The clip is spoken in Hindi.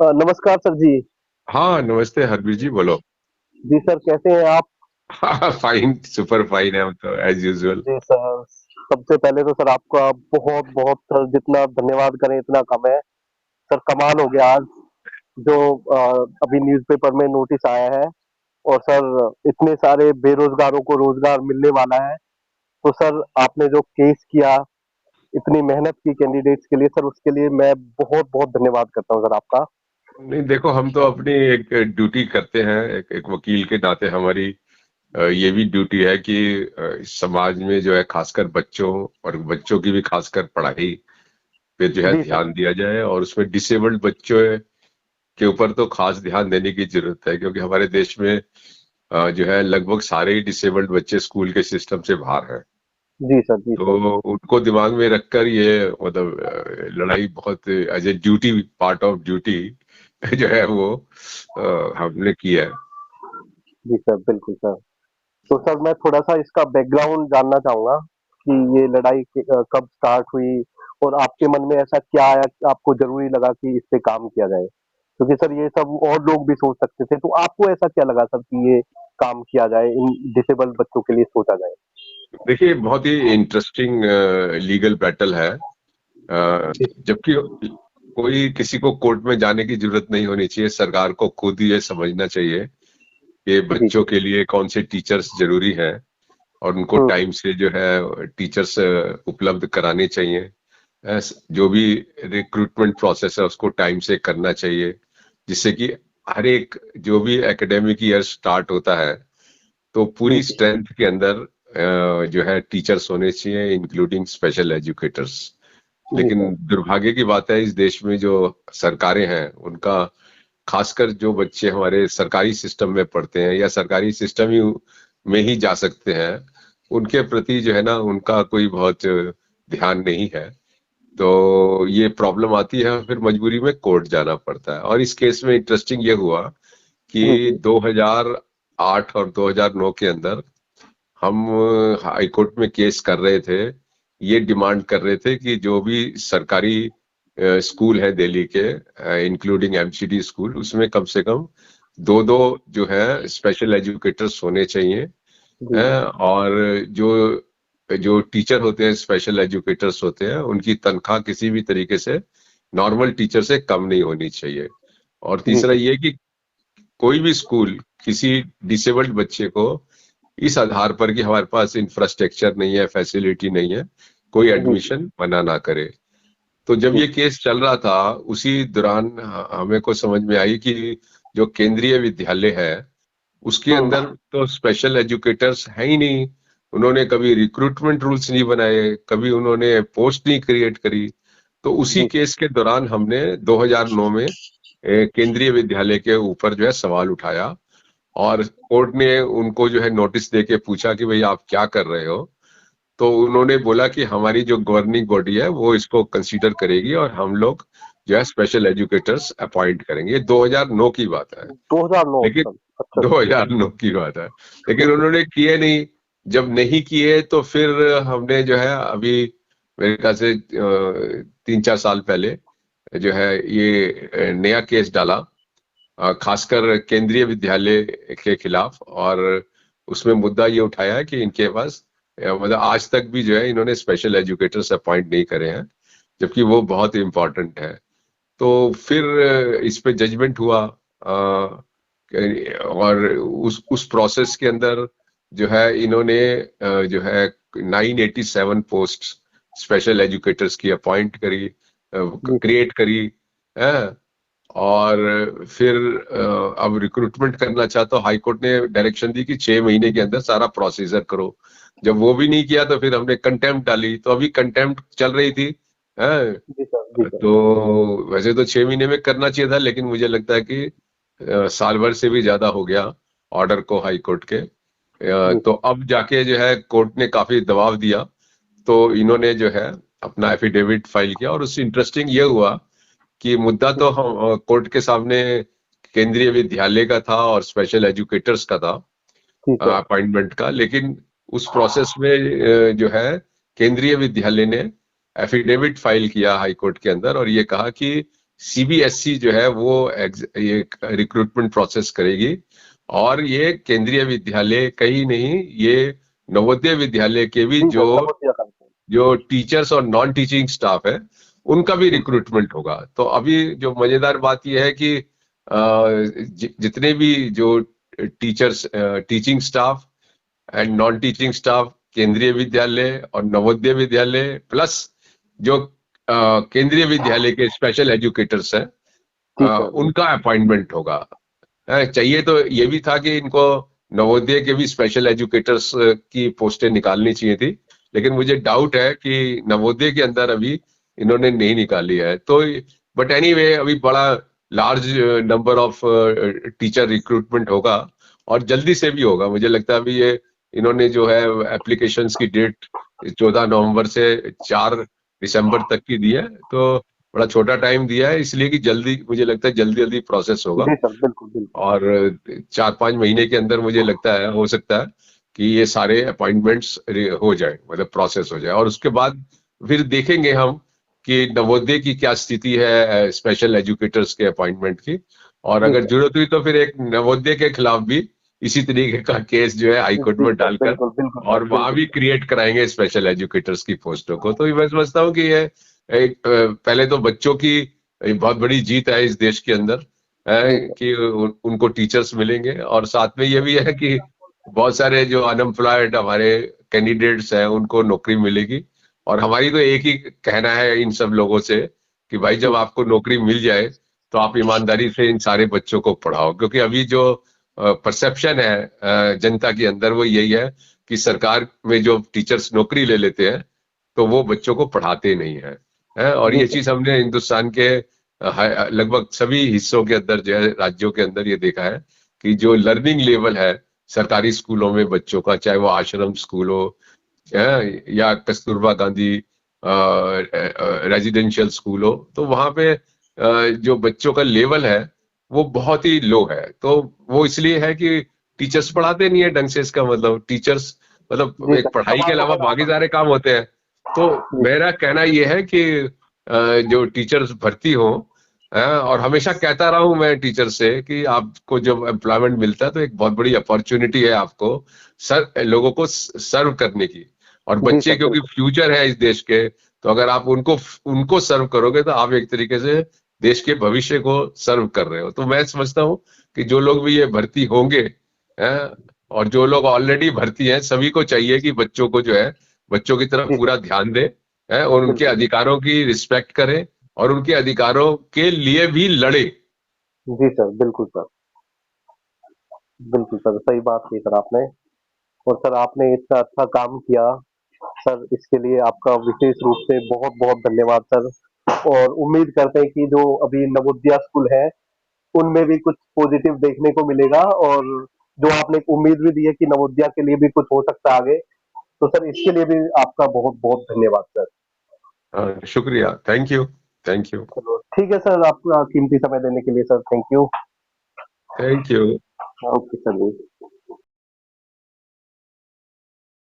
नमस्कार सर जी। हाँ, नमस्ते हरबीर जी, बोलो। जी सर, कैसे हैं आप? हाँ, फाइन, सुपर फाइन है हम तो एज यूजुअल। जी सर, सबसे पहले तो सर आपका बहुत-बहुत सर, जितना धन्यवाद करें इतना कम है। सर कमाल हो गया आज जो अभी न्यूज़पेपर में नोटिस आया है और सर इतने सारे बेरोज़गारों को रोज़गार मिलने वाला है। तो सर आपने जो केस किया, इतनी मेहनत की कैंडिडेट्स के लिए सर, उसके लिए मैं बहुत-बहुत धन्यवाद करता हूँ सर आपका। नहीं, देखो, हम तो अपनी एक ड्यूटी करते हैं, एक वकील के नाते हमारी ये भी ड्यूटी है कि समाज में जो है खासकर बच्चों और बच्चों की भी खासकर पढ़ाई पे जो है जी सर। ध्यान दिया जाए, और उसमें डिसेबल्ड बच्चों के ऊपर तो खास ध्यान देने की जरूरत है, क्योंकि हमारे देश में जो है लगभग सारे ही डिसेबल्ड बच्चे स्कूल के सिस्टम से बाहर हैं। जी सर, जी सर। तो उनको दिमाग में रखकर ये मतलब लड़ाई बहुत as a duty, part of duty जो है वो हमने की है। जी सर, बिल्कुल सर। तो सर मैं थोड़ा-सा इसका बैकग्राउंड जानना चाहूँगा कि ये लड़ाई कब स्टार्ट हुई और आपके मन में ऐसा क्या आया कि आपको ज़रूरी लगा कि इस पे काम किया जाए? क्योंकि सर ये सब और लोग भी सोच सकते थे, तो आपको ऐसा क्या लगा सर कि ये काम किया जाए, इन डिसेबल्ड बच्चों के लिए सोचा जाए? देखिए, बहुत ही इंटरेस्टिंग लीगल बैटल है। जी, जबकि कोई किसी को कोर्ट में जाने की जरूरत नहीं होनी चाहिए, सरकार को खुद ही ये समझना चाहिए कि जी बच्चों सर। के लिए कौन से टीचर्स जरूरी हैं, और उनको हुँ, टाइम से जो है टीचर्स उपलब्ध कराने चाहिए। जो भी रिक्रूटमेंट प्रोसेस है उसको टाइम से करना चाहिए, जिससे कि हर एक जो भी एकेडमिक ईयर स्टार्ट होता है तो जी, पूरी जी। स्ट्रेंथ के अंदर जो है टीचर्स होने चाहिए, इंक्लूडिंग स्पेशल एजुकेटर्स। जी लेकिन सर। दुर्भाग्य की बात है, इस देश में जो सरकारें हैं उनका, खासकर जो बच्चे हमारे सरकारी सिस्टम में पढ़ते हैं या सरकारी सिस्टम ही में ही जा सकते हैं, उनके प्रति जो है ना उनका कोई बहुत ध्यान नहीं है। तो ये प्रॉब्लम आती है, फिर मजबूरी में कोर्ट जाना पड़ता है। और इस केस में इंटरेस्टिंग ये हुआ कि जी, जी। 2008 और 2009 के अंदर हम हाई कोर्ट में केस कर रहे थे। ये डिमांड कर रहे थे कि जो भी सरकारी स्कूल है दिल्ली के, इंक्लूडिंग एमसीडी स्कूल, उसमें कम से कम दो दो जो है स्पेशल एजुकेटर्स होने चाहिए। जी, और जो जो टीचर होते हैं, स्पेशल एजुकेटर्स होते हैं, उनकी तनख्वाह किसी भी तरीके से नॉर्मल टीचर से कम नहीं होनी चाहिए। और जी तीसरा सर। ये कि कोई भी स्कूल किसी डिसेबल्ड बच्चे को इस आधार पर कि हमारे पास इंफ्रास्ट्रक्चर नहीं है, फैसिलिटी नहीं है, कोई जी, जी। एडमिशन मना ना करे। तो जब जी, ये केस चल रहा था, उसी दौरान हमें को समझ में आई कि जो केंद्रीय विद्यालय है उसके हुँ, अंदर तो स्पेशल एजुकेटर्स है ही नहीं। उन्होंने कभी रिक्रूटमेंट रूल्स नहीं बनाए, कभी उन्होंने पोस्ट नहीं क्रिएट करी। तो उसी जी, केस के दौरान हमने 2009 में केंद्रीय विद्यालय के ऊपर जो है सवाल उठाया, और कोर्ट ने उनको जो है नोटिस देके पूछा कि भाई आप क्या कर रहे हो। तो उन्होंने बोला कि हमारी जो गवर्निंग बॉडी है वो इसको कंसीडर करेगी, और हम लोग जो है स्पेशल एजुकेटर्स अपॉइंट करेंगे। ये 2009 की बात है। 2009 लेकिन सर। अच्छा, अच्छा। 2009 की बात है, लेकिन उन्होंने किए नहीं। जब नहीं किए तो फिर हमने जो है अभी मेरे ख्याल से 3-4 साल पहले जो है ये नया केस डाला, खासकर केंद्रीय विद्यालय के खिलाफ। और उसमें मुद्दा ये उठाया है कि इनके पास मतलब आज तक भी जो है इन्होंने स्पेशल एजुकेटर्स अपॉइंट नहीं करे हैं, जबकि वो बहुत इंपॉर्टेंट है। तो फिर इस पे जजमेंट हुआ, और उस प्रोसेस के अंदर जो है इन्होंने जो है 987 पोस्ट स्पेशल एजुकेटर्स की अपॉइंट करी, जी सर। क्रिएट करी है। और फिर अब रिक्रूटमेंट करना चाहता, तो हाई कोर्ट ने डायरेक्शन दी कि 6 महीने के अंदर सारा प्रोसीजर करो। जब वो भी नहीं किया तो फिर हमने कंटेम्प्ट डाली, तो अभी कंटेम्प्ट चल रही थी। है। जी सर, जी सर। तो वैसे तो 6 महीने में करना चाहिए था, लेकिन मुझे लगता है कि साल भर से भी ज्यादा हो गया ऑर्डर को हाई कोर्ट के। जी तो सर। अब जाके जो है कोर्ट ने काफी दबाव दिया, तो इन्होंने जो है अपना एफिडेविट फाइल किया। और उससे इंटरेस्टिंग ये हुआ कि मुद्दा तो हम कोर्ट के सामने केंद्रीय विद्यालय का था और स्पेशल एजुकेटर्स का था, जी सर। अपॉइंटमेंट का। लेकिन उस प्रोसेस में जो है केंद्रीय विद्यालय ने एफिडेविट फाइल किया हाई कोर्ट के अंदर, और ये कहा कि सीबीएसई जो है वो ये रिक्रूटमेंट प्रोसेस करेगी, और ये केंद्रीय विद्यालय कहीं नहीं, ये नवोदय विद्यालय के भी जी जो सर, नवोदय का। जो टीचर्स और नॉन टीचिंग स्टाफ है उनका भी जी सर। रिक्रूटमेंट होगा। तो अभी जो मजेदार बात यह है कि जितने भी जो teachers, teaching staff and non teaching staff, केंद्रीय विद्यालय और नवोदय विद्यालय प्लस जो केंद्रीय विद्यालय के स्पेशल एजुकेटर्स हैं, जी सर। उनका अपॉइंटमेंट होगा। चाहिए तो ये भी था कि इनको नवोदय के भी स्पेशल एजुकेटर्स की पोस्टें निकालनी चाहिए थी, लेकिन मुझे डाउट है कि नवोदय के अंदर अभी इन्होंने नहीं निकाली है। तो बट एनीवे अभी बड़ा large number of teacher recruitment होगा, और जल्दी से भी होगा। मुझे लगता है अभी ये इन्होंने जो है एप्लीकेशंस की डेट 14 नवंबर से 4 दिसंबर तक की दी है, तो बड़ा छोटा टाइम दिया है, इसलिए कि जल्दी, मुझे लगता है जल्दी जल्दी प्रोसेस होगा। जी सर, बिल्कुल बिल्कुल। और 4-5 महीने के अंदर मुझे लगता है, हो सकता है कि ये सारे अपॉइंटमेंट्स हो जाए, मतलब प्रोसेस हो जाए, और उसके बाद फिर देखेंगे हम कि नवोदय की क्या स्थिति है स्पेशल एजुकेटर्स के अपॉइंटमेंट की। और जी अगर सर। जरूरत हुई तो फिर एक नवोदय के खिलाफ भी इसी तरीके का केस जो है हाईकोर्ट जी में सर, डालकर, बिल्कुल बिल्कुल सर, और वहां बिल्कुल भी सर। क्रिएट कराएंगे स्पेशल एजुकेटर्स की पोस्टों को। तो मैं समझता हूँ कि ये एक पहले तो बच्चों की एक बहुत बड़ी जीत है इस देश के अंदर, जी है सर। कि उनको टीचर्स मिलेंगे, और साथ में ये भी है कि बहुत सारे जो अनएम्प्लॉयड हमारे कैंडिडेट्स हैं उनको नौकरी मिलेगी। और हमारी तो एक ही कहना है इन सब लोगों से कि भाई जी जब आपको नौकरी मिल जाए तो आप ईमानदारी से इन सारे बच्चों को पढ़ाओ, क्योंकि अभी जो परसेप्शन है जनता के अंदर वो यही है कि सरकार में जो टीचर्स नौकरी ले लेते हैं तो वो बच्चों को पढ़ाते नहीं है, और जी ये सर। चीज हमने हिंदुस्तान के लगभग सभी हिस्सों के अंदर जो है, राज्यों के अंदर ये देखा है कि जो लर्निंग लेवल है सरकारी स्कूलों में बच्चों का, चाहे वो आश्रम स्कूल हो या कस्तूरबा गांधी रेजिडेंशियल स्कूल हो, तो वहां पे जो बच्चों का लेवल है वो बहुत ही लो है। तो वो इसलिए है कि टीचर्स पढ़ाते नहीं है ढंग से। इसका मतलब टीचर्स, मतलब जी एक सर, पढ़ाई के तबादलों अलावा का काम बाकी करते सारे काम होते हैं। तो हैं। जी मेरा कहना यह है कि जो टीचर्स भर्ती हो, और हमेशा कहता रहा हूं मैं टीचर से कि आपको जब एम्प्लॉयमेंट मिलता है तो एक बहुत बड़ी अपॉर्चुनिटी है आपको सर लोगों को सर्व करने की। और जी बच्चे सर, क्योंकि बिल्कुल। फ्यूचर है इस देश के, तो अगर आप उनको उनको सर्व करोगे तो आप एक तरीके से देश के भविष्य को सर्व कर रहे हो। तो मैं समझता हूं कि जो लोग भी ये भर्ती होंगे, हैं, और जो लोग ऑलरेडी भर्ती हैं, सभी को चाहिए कि बच्चों को जो है बच्चों की तरफ जी पूरा सर, ध्यान दें, और उनके बिल्कुल। अधिकारों की रिस्पेक्ट करें, और उनके अधिकारों के लिए भी लड़े। जी सर, बिल्कुल सर। बिल्कुल सर, सही बात की सर आपने। और सर आपने इतना अच्छा काम किया सर, इसके लिए आपका विशेष रूप से बहुत बहुत धन्यवाद सर। और उम्मीद करते हैं कि जो अभी नवोदया स्कूल है उनमें भी कुछ पॉजिटिव देखने को मिलेगा, और जो आपने एक उम्मीद भी दी है कि नवोदया के लिए भी कुछ हो सकता है आगे, तो सर इसके लिए भी आपका बहुत बहुत धन्यवाद सर। शुक्रिया, थैंक यू, थैंक यू, चलो ठीक है सर, आपका कीमती समय देने के लिए sir, thank you. Thank you. Okay sir ji.